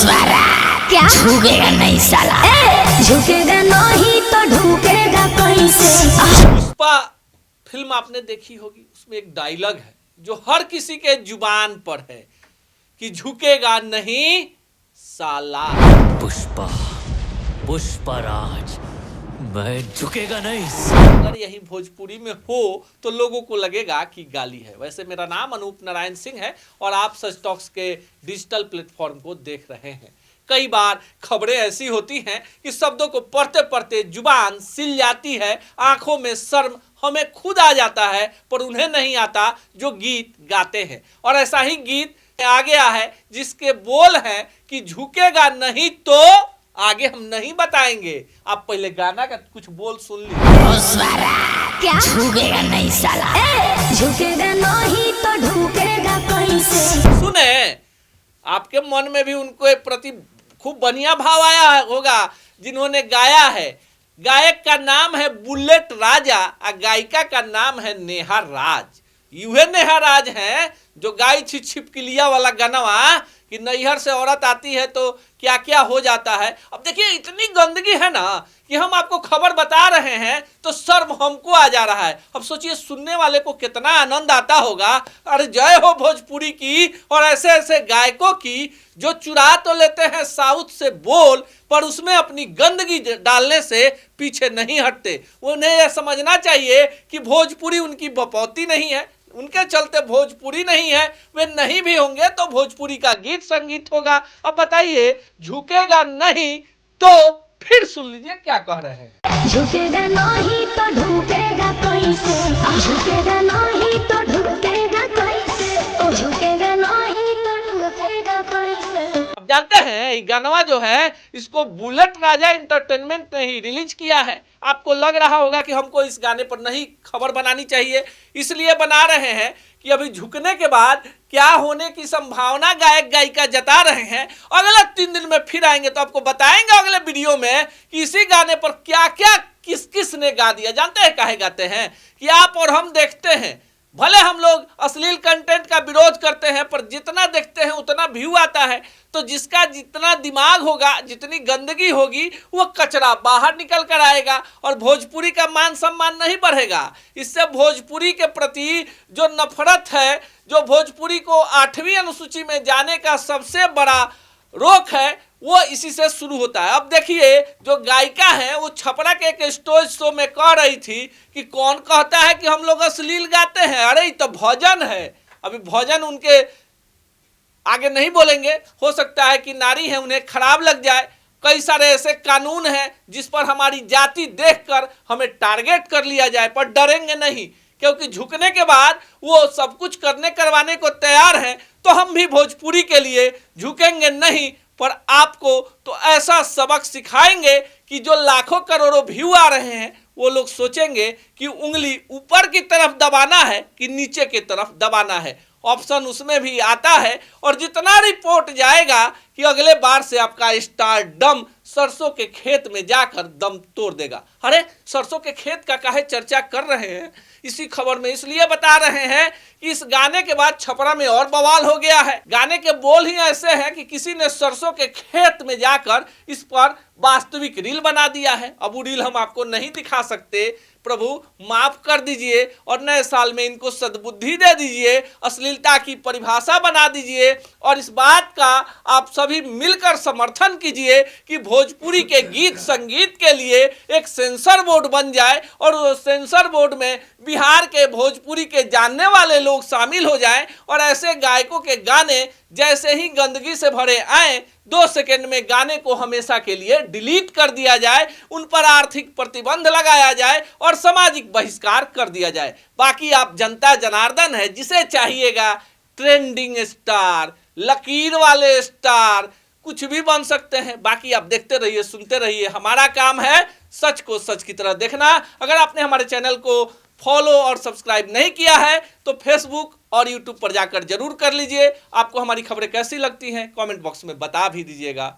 क्या झुकेगा नहीं साला, झुकेगा नहीं तो ढुकेगा कैसे। पुष्पा फिल्म आपने देखी होगी, उसमें एक डायलॉग है जो हर किसी के जुबान पर है कि झुकेगा नहीं साला। पुष्पा, पुष्पराज, मैं झुकेगा नहीं। अगर यही भोजपुरी में हो तो लोगों को लगेगा कि गाली है। वैसे मेरा नाम अनूप नारायण सिंह है और आप सच टॉक्स के डिजिटल प्लेटफॉर्म को देख रहे हैं। कई बार खबरें ऐसी होती हैं कि शब्दों को पढ़ते पढ़ते जुबान सिल जाती है, आंखों में शर्म हमें खुद आ जाता है, पर उन्हें नहीं आता जो गीत गाते हैं। और ऐसा ही गीत आ गया है जिसके बोल हैं कि झुकेगा नहीं तो आगे हम नहीं बताएंगे। आप पहले गाना का कुछ बोल सुन लीजिए। क्या झुकेगा नहीं साला, झुकेगा नहीं तो ढुकेगा कैसे। सुने, आपके मन में भी उनको प्रति खूब बढ़िया भाव आया होगा जिन्होंने गाया है। गायक का नाम है बुलेट राजा और गायिका का नाम है नेहा राज। यूहे नेहा राज हैं जो गाय छिपकलिया वाला गनवा कि नैहर से औरत आती है तो क्या क्या हो जाता है। अब देखिए इतनी गंदगी है ना कि हम आपको खबर बता रहे हैं तो शर्म हमको आ जा रहा है। अब सोचिए सुनने वाले को कितना आनंद आता होगा। अरे जय हो भोजपुरी की और ऐसे ऐसे गायकों की जो चुरा तो लेते हैं साउथ से बोल, पर उसमें अपनी गंदगी डालने से पीछे नहीं हटते। उन्हें यह समझना चाहिए कि भोजपुरी उनकी बपौती नहीं है, उनके चलते भोजपुरी नहीं है। वे नहीं भी होंगे तो भोजपुरी का गीत संगीत होगा। अब बताइए झुकेगा नहीं तो फिर सुन लीजिए क्या कह रहे हैं। झुकेगा नहीं तो ढुकेगा कैसे, झुकेगा नहीं तो ढुकेगा कैसे, झुकेगा नहीं तो ढुकेगा कैसे। अब जानते हैं ये गाना जो है इसको बुलेट राजा एंटरटेनमेंट ने ही रिलीज किया है। आपको लग रहा होगा कि हमको इस गाने पर नहीं खबर बनानी चाहिए, इसलिए बना रहे हैं कि अभी झुकने के बाद क्या होने की संभावना गायक गायिका जता रहे हैं। अगले 3 दिन में फिर आएंगे तो आपको बताएंगे अगले वीडियो में कि इसी गाने पर क्या क्या किस किस ने गा दिया। जानते हैं काहे गाते हैं कि आप और हम देखते हैं, भले हम लोग अश्लील कंटेंट का विरोध करते हैं पर जितना देखते हैं उतना व्यू आता है। तो जिसका जितना दिमाग होगा, जितनी गंदगी होगी, वो कचरा बाहर निकल कर आएगा और भोजपुरी का मान सम्मान नहीं बढ़ेगा। इससे भोजपुरी के प्रति जो नफरत है, जो भोजपुरी को 8वीं अनुसूची में जाने का सबसे बड़ा रोक है, वो इसी से शुरू होता है। अब देखिए जो गायिका है वो छपरा के एक स्टेज शो में कह रही थी कि कौन कहता है कि हम लोग अश्लील गाते हैं, अरे ये तो भजन है। अभी भजन उनके आगे नहीं बोलेंगे, हो सकता है कि नारी है उन्हें खराब लग जाए। कई सारे ऐसे कानून हैं जिस पर हमारी जाति देखकर हमें टारगेट कर लिया जाए, पर डरेंगे नहीं क्योंकि झुकने के बाद वो सब कुछ करवाने को तैयार हैं। तो हम भी भोजपुरी के लिए झुकेंगे नहीं, पर आपको तो ऐसा सबक सिखाएंगे कि जो लाखों करोड़ों व्यू आ रहे हैं वो लोग सोचेंगे कि उंगली ऊपर की तरफ दबाना है कि नीचे की तरफ दबाना है। ऑप्शन उसमें भी आता है और जितना रिपोर्ट जाएगा कि अगले बार से आपका स्टारडम सरसों के खेत में जाकर दम तोड़ देगा। अरे सरसों के खेत का काहे चर्चा कर रहे हैं इसी खबर में, इसलिए बता रहे हैं कि इस गाने के बाद छपरा में और बवाल हो गया है। गाने के बोल ही ऐसे हैं कि किसी ने सरसों के खेत में जाकर इस पर वास्तविक रील बना दिया है। अब वो रील हम आपको नहीं दिखा सकते, प्रभु माफ कर दीजिए और नए साल में इनको सद्बुद्धि दे दीजिए, अश्लीलता की परिभाषा बना दीजिए और इस बात का आप सभी मिलकर समर्थन कीजिए कि भोजपुरी के गीत संगीत के लिए एक सेंसर बोर्ड बन जाए और उस सेंसर बोर्ड में बिहार के भोजपुरी के जानने वाले लोग शामिल हो जाएं और ऐसे गायकों के गाने जैसे ही गंदगी से भरे आए 2 सेकंड में गाने को हमेशा के लिए डिलीट कर दिया जाए, उन पर आर्थिक प्रतिबंध लगाया जाए और सामाजिक बहिष्कार कर दिया जाए। बाकी आप जनता जनार्दन है, जिसे चाहिएगा ट्रेंडिंग स्टार, लकीर वाले स्टार, कुछ भी बन सकते हैं। बाकी आप देखते रहिए, सुनते रहिए। हमारा काम है सच को सच की तरह देखना। अगर आपने हमारे चैनल को फॉलो और सब्सक्राइब नहीं किया है तो फेसबुक और यूट्यूब पर जाकर जरूर कर लीजिए। आपको हमारी खबरें कैसी लगती हैं कमेंट बॉक्स में बता भी दीजिएगा।